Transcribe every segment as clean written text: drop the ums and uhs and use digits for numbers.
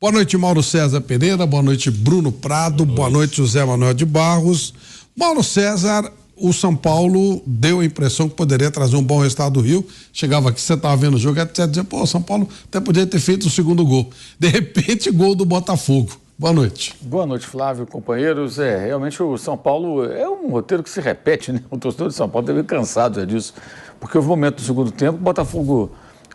Boa noite, Mauro César Pereira, boa noite, Bruno Prado, boa noite, José Manuel de Barros. Mauro César, o São Paulo deu a impressão que poderia trazer um bom resultado do Rio. Chegava aqui, você estava vendo o jogo, até dizer, pô, São Paulo até podia ter feito o segundo gol. De repente, gol do Botafogo. Boa noite. Boa noite, Flávio, companheiros. Realmente o São Paulo é um roteiro que se repete, né? O torcedor de São Paulo deve estar cansado já disso, porque houve um momento do segundo tempo,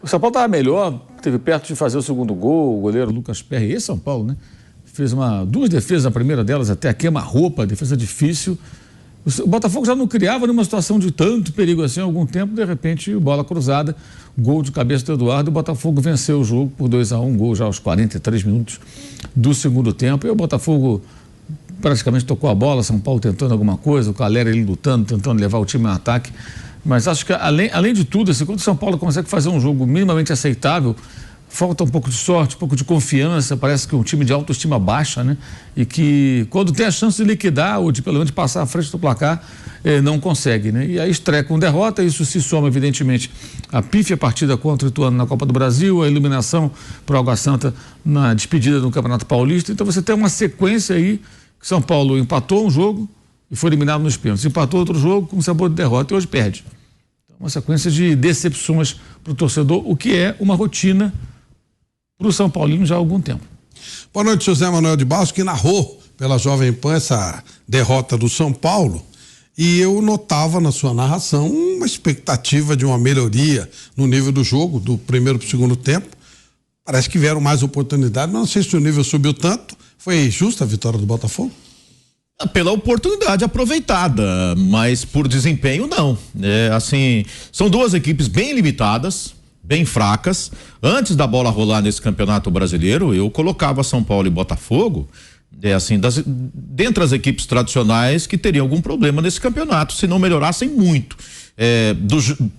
o São Paulo estava melhor, esteve perto de fazer o segundo gol, o goleiro Lucas Perry, esse São Paulo, né? Fez duas defesas, a primeira delas até a queima-roupa, defesa difícil. O Botafogo já não criava nenhuma situação de tanto perigo assim há algum tempo, de repente, bola cruzada, gol de cabeça do Eduardo, e o Botafogo venceu o jogo por 2-1, gol já aos 43 minutos do segundo tempo, e o Botafogo praticamente tocou a bola, São Paulo tentando alguma coisa, o Calera ele lutando, tentando levar o time ao ataque, mas acho que além de tudo, assim, quando o São Paulo consegue fazer um jogo minimamente aceitável, falta um pouco de sorte, um pouco de confiança, parece que um time de autoestima baixa, né? E que quando tem a chance de liquidar ou de pelo menos passar à frente do placar, não consegue, né? E aí estreia com derrota, isso se soma evidentemente a pífia partida contra o Ituano na Copa do Brasil, a eliminação para o Água Santa na despedida do Campeonato Paulista, então você tem uma sequência aí, que São Paulo empatou um jogo e foi eliminado nos pênaltis, empatou outro jogo com sabor de derrota e hoje perde. Então, uma sequência de decepções para o torcedor, o que é uma rotina para o São Paulino já há algum tempo. Boa noite, José Manuel de Barros, que narrou pela Jovem Pan essa derrota do São Paulo, e eu notava na sua narração uma expectativa de uma melhoria no nível do jogo, do primeiro para o segundo tempo. Parece que vieram mais oportunidades, mas não sei se o nível subiu tanto. Foi justa a vitória do Botafogo? Pela oportunidade aproveitada, mas por desempenho não. Assim, são duas equipes bem limitadas, bem fracas. Antes da bola rolar nesse Campeonato Brasileiro, eu colocava São Paulo e Botafogo dentre as equipes tradicionais que teriam algum problema nesse campeonato, se não melhorassem muito.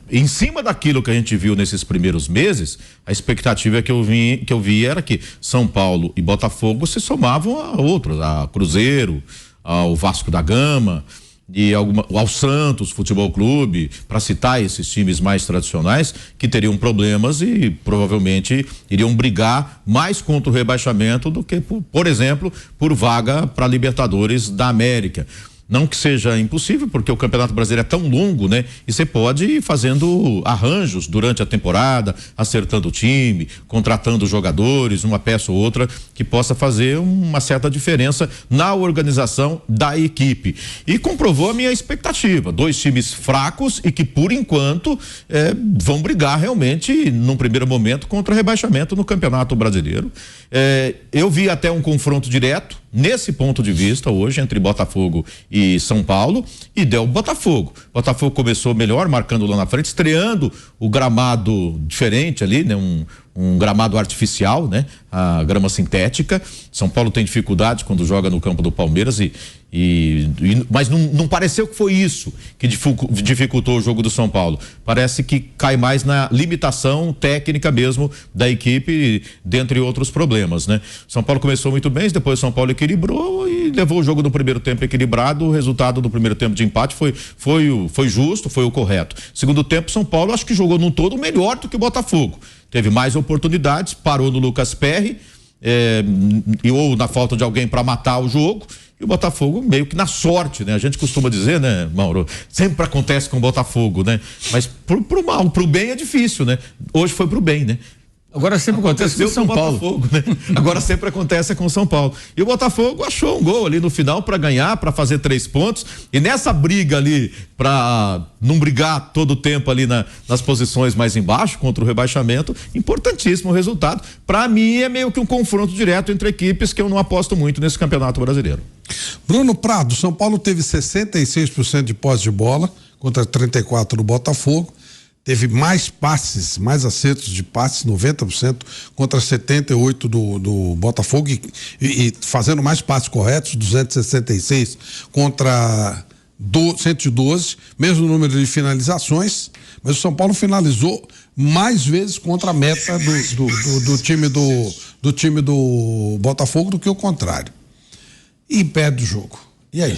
Em cima daquilo que a gente viu nesses primeiros meses, a expectativa que eu vi era que São Paulo e Botafogo se somavam a outros, a Cruzeiro, ao Vasco da Gama e ao Santos Futebol Clube, para citar esses times mais tradicionais que teriam problemas e provavelmente iriam brigar mais contra o rebaixamento do que, por exemplo, por vaga para Libertadores da América. Não que seja impossível, porque o Campeonato Brasileiro é tão longo, né? E você pode ir fazendo arranjos durante a temporada, acertando o time, contratando jogadores, uma peça ou outra que possa fazer uma certa diferença na organização da equipe. E comprovou a minha expectativa. Dois times fracos e que, por enquanto, vão brigar realmente, num primeiro momento, contra o rebaixamento no Campeonato Brasileiro. Eu vi até um confronto direto nesse ponto de vista hoje entre Botafogo e São Paulo, e deu Botafogo. Botafogo começou melhor, marcando lá na frente, estreando o gramado diferente ali, né? Um gramado artificial, né? A grama sintética. São Paulo tem dificuldade quando joga no campo do Palmeiras mas não pareceu que foi isso que dificultou o jogo do São Paulo. Parece que cai mais na limitação técnica mesmo da equipe, dentre outros problemas, né? São Paulo começou muito bem, depois São Paulo equilibrou e levou o jogo no primeiro tempo equilibrado. O resultado do primeiro tempo de empate foi justo, foi o correto. Segundo tempo, São Paulo acho que jogou num todo melhor do que o Botafogo. Teve mais oportunidades, parou no Lucas Perry, ou na falta de alguém para matar o jogo. E o Botafogo meio que na sorte, né? A gente costuma dizer, né, Mauro? Sempre acontece com o Botafogo, né? Mas pro mal, pro bem é difícil, né? Hoje foi pro bem, né? Agora sempre acontece com São Paulo. Botafogo, né? Agora sempre acontece com São Paulo. E o Botafogo achou um gol ali no final para ganhar, para fazer 3 pontos. E nessa briga ali, para não brigar todo o tempo ali nas posições mais embaixo contra o rebaixamento, importantíssimo o resultado. Para mim é meio que um confronto direto entre equipes que eu não aposto muito nesse Campeonato Brasileiro. Bruno Prado, São Paulo teve 66% de posse de bola contra 34% do Botafogo. Teve mais passes, mais acertos de passes, 90% contra 78% do Botafogo e fazendo mais passes corretos, 266 contra 112, mesmo número de finalizações, mas o São Paulo finalizou mais vezes contra a meta do time do Botafogo do que o contrário. E perde o jogo. E aí?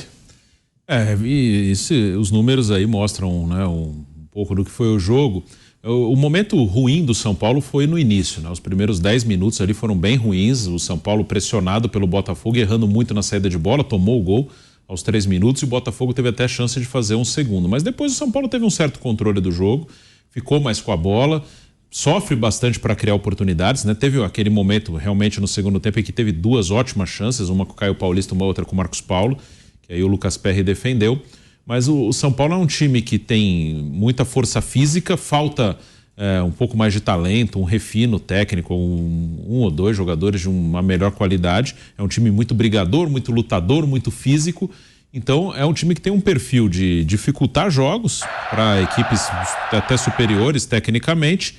Os números aí mostram, né, um pouco do que foi o jogo, O momento ruim do São Paulo foi no início, né? Os primeiros 10 minutos ali foram bem ruins, o São Paulo pressionado pelo Botafogo, errando muito na saída de bola, tomou o gol aos 3 minutos e o Botafogo teve até chance de fazer um segundo. Mas depois o São Paulo teve um certo controle do jogo, ficou mais com a bola, sofre bastante para criar oportunidades, né? Teve aquele momento realmente no segundo tempo em que teve 2 ótimas chances, uma com o Caio Paulista, uma outra com o Marcos Paulo, que aí o Lucas Perry defendeu. Mas o São Paulo é um time que tem muita força física, falta um pouco mais de talento, um refino técnico, um ou 2 jogadores de uma melhor qualidade. É um time muito brigador, muito lutador, muito físico. Então é um time que tem um perfil de dificultar jogos para equipes até superiores tecnicamente,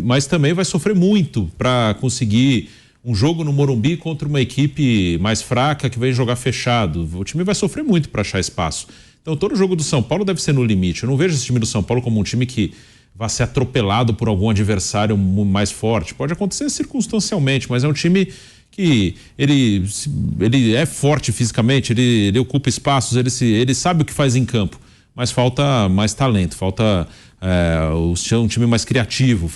mas também vai sofrer muito para conseguir um jogo no Morumbi contra uma equipe mais fraca que vem jogar fechado. O time vai sofrer muito para achar espaço. Então todo jogo do São Paulo deve ser no limite. Eu não vejo esse time do São Paulo como um time que vai ser atropelado por algum adversário mais forte. Pode acontecer circunstancialmente, mas é um time que ele é forte fisicamente, ele ocupa espaços, ele sabe o que faz em campo, mas falta mais talento, falta um time mais criativo,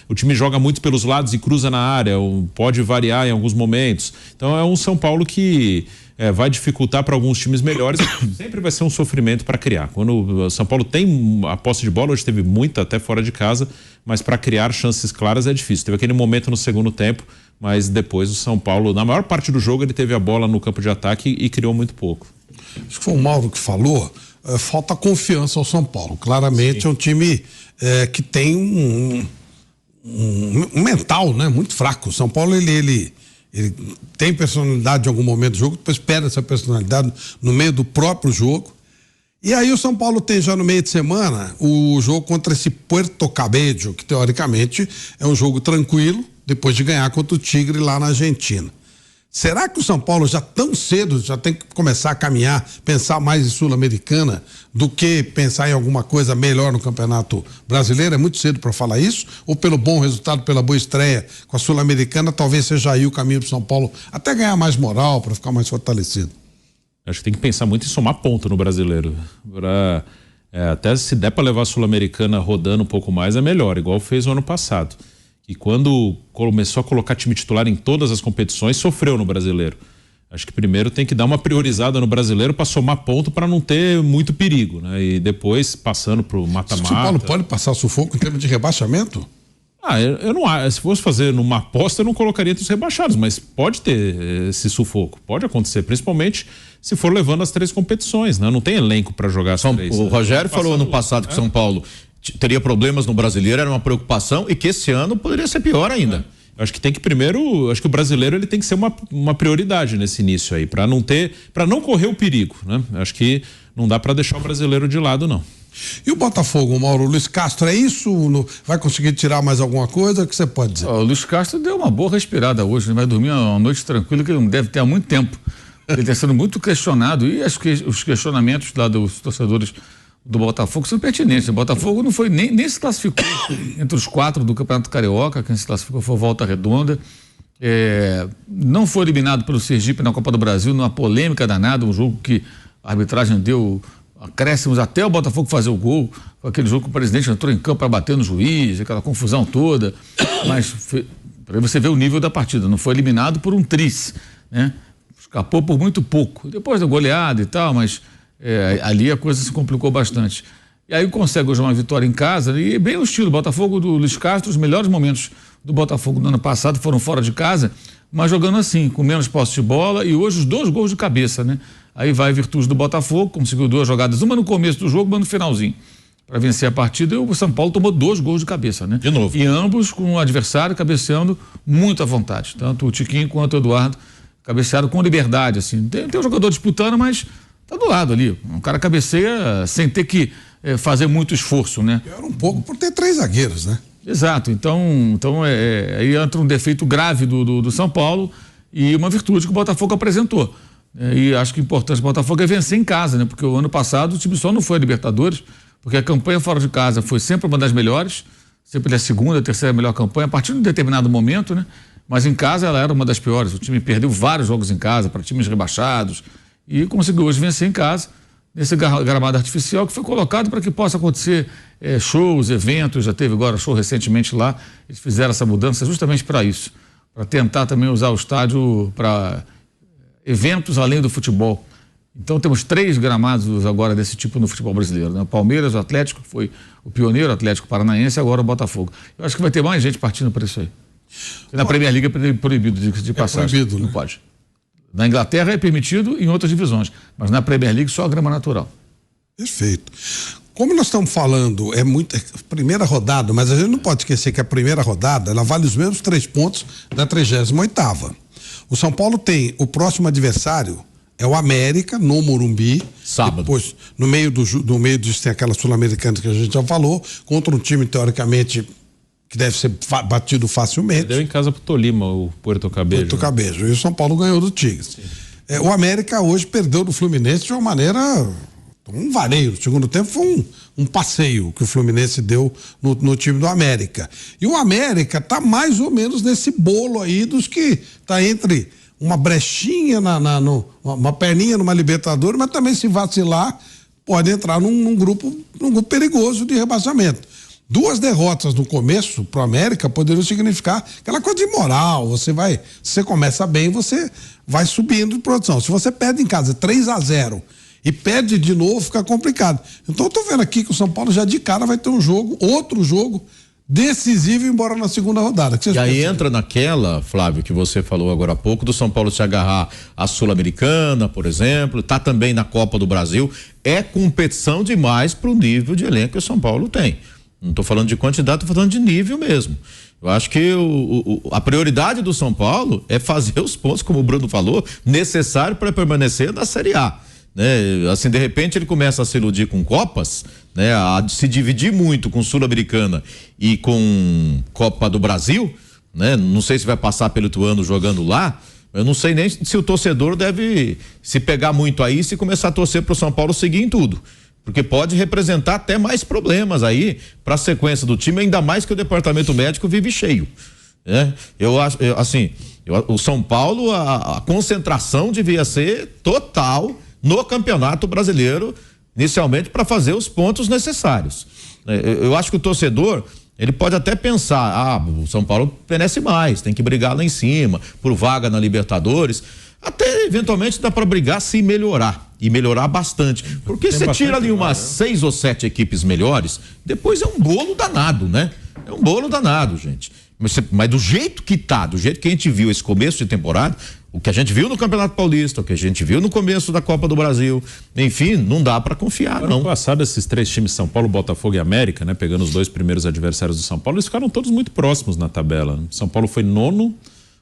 o time joga muito pelos lados e cruza na área, pode variar em alguns momentos. Então é um São Paulo que vai dificultar para alguns times melhores, sempre vai ser um sofrimento para criar. Quando o São Paulo tem a posse de bola, hoje teve muita até fora de casa, mas para criar chances claras é difícil. Teve aquele momento no segundo tempo, mas depois o São Paulo, na maior parte do jogo, ele teve a bola no campo de ataque e criou muito pouco. Acho que foi o Mauro que falou, falta confiança ao São Paulo. Claramente é um time que tem um mental, né, muito fraco. O São Paulo, ele tem personalidade em algum momento do jogo, depois perde essa personalidade no meio do próprio jogo. E aí o São Paulo tem já no meio de semana o jogo contra esse Puerto Cabello, que teoricamente é um jogo tranquilo, depois de ganhar contra o Tigre lá na Argentina. Será que o São Paulo já tão cedo já tem que começar a caminhar, pensar mais em Sul-Americana do que pensar em alguma coisa melhor no Campeonato Brasileiro? É muito cedo para falar isso? Ou pelo bom resultado, pela boa estreia com a Sul-Americana, talvez seja aí o caminho do São Paulo até ganhar mais moral, para ficar mais fortalecido? Acho que tem que pensar muito em somar ponto no Brasileiro. Até se der para levar a Sul-Americana rodando um pouco mais, é melhor, igual fez o ano passado. E quando começou a colocar time titular em todas as competições, sofreu no Brasileiro. Acho que primeiro tem que dar uma priorizada no Brasileiro para somar ponto, para não ter muito perigo, né? E depois passando pro mata-mata. O São Paulo pode passar sufoco em termos de rebaixamento? Eu não acho. Se fosse fazer numa aposta, eu não colocaria entre os rebaixados, mas pode ter esse sufoco. Pode acontecer, principalmente se for levando as 3 competições, né? Não tem elenco para jogar as 3. O Rogério falou ano passado que São Paulo teria problemas no Brasileiro, era uma preocupação, e que esse ano poderia ser pior ainda. Eu acho que tem que primeiro, acho que o brasileiro ele tem que ser uma prioridade nesse início aí, para não correr o perigo, né? Acho que não dá para deixar o brasileiro de lado, não. E o Botafogo, Mauro, o Luiz Castro, é isso? Vai conseguir tirar mais alguma coisa? O que você pode dizer? O Luiz Castro deu uma boa respirada hoje, ele vai dormir uma noite tranquila, que ele não deve ter há muito tempo. Ele está sendo muito questionado, e acho que os questionamentos lá dos torcedores do Botafogo são pertinentes. O Botafogo não foi nem se classificou entre os 4 do Campeonato Carioca. Quem se classificou foi Volta Redonda. Não foi eliminado pelo Sergipe na Copa do Brasil, numa polêmica danada, um jogo que a arbitragem deu acréscimos até o Botafogo fazer o gol, aquele jogo que o presidente entrou em campo para bater no juiz, aquela confusão toda, mas para você ver o nível da partida, não foi eliminado por um tris, né? Escapou por muito pouco, depois da goleada e tal, mas ali a coisa se complicou bastante. E aí consegue hoje uma vitória em casa, e bem o estilo Botafogo do Luiz Castro. Os melhores momentos do Botafogo no ano passado foram fora de casa, mas jogando assim, com menos posse de bola, e hoje os 2 gols de cabeça, né? Aí vai a virtude do Botafogo, conseguiu 2 jogadas, uma no começo do jogo, uma no finalzinho, para vencer a partida, e o São Paulo tomou 2 gols de cabeça, né? De novo. E ambos com o adversário cabeceando muito à vontade, tanto o Tiquinho quanto o Eduardo cabecearam com liberdade, assim. Tem um jogador disputando, mas tá do lado ali. O cara cabeceia sem ter que fazer muito esforço, né? Pior um pouco por ter 3 zagueiros, né? Exato. Então aí entra um defeito grave do São Paulo e uma virtude que o Botafogo apresentou. E acho que o importante do Botafogo é vencer em casa, né? Porque o ano passado o time só não foi a Libertadores, porque a campanha fora de casa foi sempre uma das melhores, sempre a segunda, a terceira melhor campanha, a partir de um determinado momento, né? Mas em casa ela era uma das piores. O time perdeu vários jogos em casa para times rebaixados e conseguiu hoje vencer em casa. nesse gramado artificial que foi colocado para que possa acontecer shows, eventos. Já teve agora show recentemente lá. Eles fizeram essa mudança justamente para isso, para tentar também usar o estádio para eventos além do futebol. Então temos 3 gramados agora desse tipo no futebol brasileiro, né? O Palmeiras, o Atlético, que foi o pioneiro, o Atlético Paranaense, e agora o Botafogo. Eu acho que vai ter mais gente partindo para isso aí. Na Premier League é proibido de passagem. Proibido, né? Não pode. Na Inglaterra é permitido em outras divisões, mas na Premier League só a grama natural. Perfeito. Como nós estamos falando, é primeira rodada, mas a gente não pode esquecer que a primeira rodada, ela vale os mesmos 3 pontos da 38ª. O São Paulo tem o próximo adversário, é o América, no Morumbi. Sábado. Depois, no meio disso tem aquela Sul-Americana que a gente já falou, contra um time, teoricamente, que deve ser batido facilmente. Deu em casa pro Tolima, o Puerto Cabejo. Puerto Cabejo. E o São Paulo ganhou do Tigres. O América hoje perdeu do Fluminense de uma maneira, um vareio. No segundo tempo foi um passeio que o Fluminense deu no time do América. E o América tá mais ou menos nesse bolo aí dos que tá entre uma brechinha, uma perninha numa Libertadores, mas também, se vacilar, pode entrar num grupo perigoso de rebaixamento. 2 derrotas no começo pro América poderiam significar aquela coisa de moral. Se você começa bem, você vai subindo de produção. Se você perde em casa 3-0 e perde de novo, fica complicado. Então eu tô vendo aqui que o São Paulo já de cara vai ter outro jogo decisivo, embora na segunda rodada. E aí entra naquela, Flávio, que você falou agora há pouco, do São Paulo se agarrar à Sul-Americana, por exemplo, tá também na Copa do Brasil. É competição demais pro nível de elenco que o São Paulo tem. Não estou falando de quantidade, estou falando de nível mesmo. Eu acho que a prioridade do São Paulo é fazer os pontos, como o Bruno falou, necessário para permanecer na Série A. Né? Assim, de repente ele começa a se iludir com Copas, né? A se dividir muito com Sul-Americana e com Copa do Brasil, né? Não sei se vai passar pelo Ituano jogando lá. Eu não sei nem se o torcedor deve se pegar muito aí, se começar a torcer para o São Paulo seguir em tudo. Porque pode representar até mais problemas aí para a sequência do time, ainda mais que o departamento médico vive cheio. Né? Eu acho, o São Paulo, a concentração devia ser total no Campeonato Brasileiro, inicialmente, para fazer os pontos necessários. Eu acho que o torcedor, ele pode até pensar, o São Paulo merece mais, tem que brigar lá em cima, por vaga na Libertadores. Até eventualmente dá para brigar se melhorar, e melhorar bastante, porque você tira ali umas 6 ou 7 equipes melhores, depois é um bolo danado, né? É um bolo danado, gente. Mas do jeito que tá, do jeito que a gente viu esse começo de temporada, o que a gente viu no Campeonato Paulista, o que a gente viu no começo da Copa do Brasil, enfim, não dá para confiar, não. Ano passado, esses 3 times, São Paulo, Botafogo e América, né, pegando os 2 primeiros adversários do São Paulo, eles ficaram todos muito próximos na tabela. São Paulo foi 9º,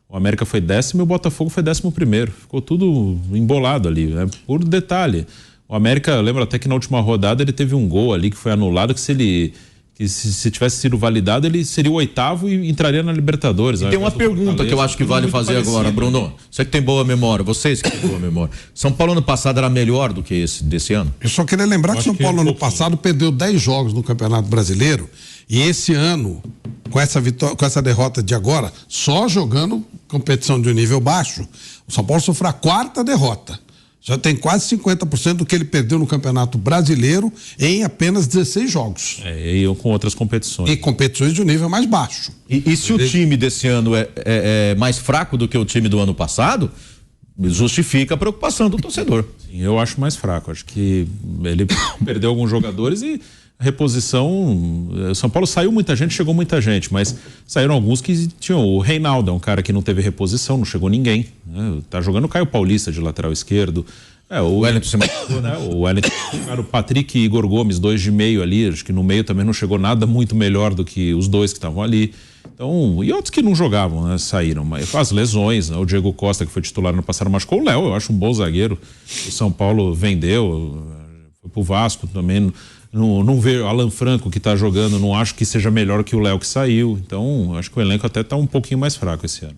o América foi 10º e o Botafogo foi 11º. Ficou tudo embolado ali, né? Por detalhe. O América, lembra até que na última rodada ele teve um gol ali que foi anulado, que se tivesse sido validado, ele seria o 8º e entraria na Libertadores. E tem uma pergunta que eu acho que vale fazer agora, Bruno. Você que tem boa memória, vocês que têm boa memória. São Paulo ano passado era melhor do que esse desse ano? Eu só queria lembrar que São Paulo ano passado perdeu 10 jogos no Campeonato Brasileiro, e esse ano, com essa derrota de agora, só jogando competição de um nível baixo, o São Paulo sofreu a 4ª derrota. Já tem quase 50% do que ele perdeu no Campeonato Brasileiro em apenas 16 jogos. E com outras competições. E competições de um nível mais baixo. E se o time desse ano é mais fraco do que o time do ano passado, justifica a preocupação do torcedor. Sim, eu acho mais fraco. Acho que ele perdeu alguns jogadores e a reposição, São Paulo saiu muita gente, chegou muita gente, mas saíram alguns que tinham. O Reinaldo é um cara que não teve reposição, não chegou ninguém, né? Tá jogando o Caio Paulista de lateral esquerdo, o Wellington, né? O Wellington, o Patrick e Igor Gomes, 2 de meio ali, acho que no meio também não chegou nada muito melhor do que os 2 que estavam ali. Então, e outros que não jogavam, né, saíram, mas com as lesões, né? O Diego Costa, que foi titular no passado, machucou. O Léo, eu acho um bom zagueiro, o São Paulo vendeu, foi pro Vasco também. Não vê o Alan Franco que tá jogando, não acho que seja melhor que o Léo que saiu. Então, acho que o elenco até tá um pouquinho mais fraco esse ano.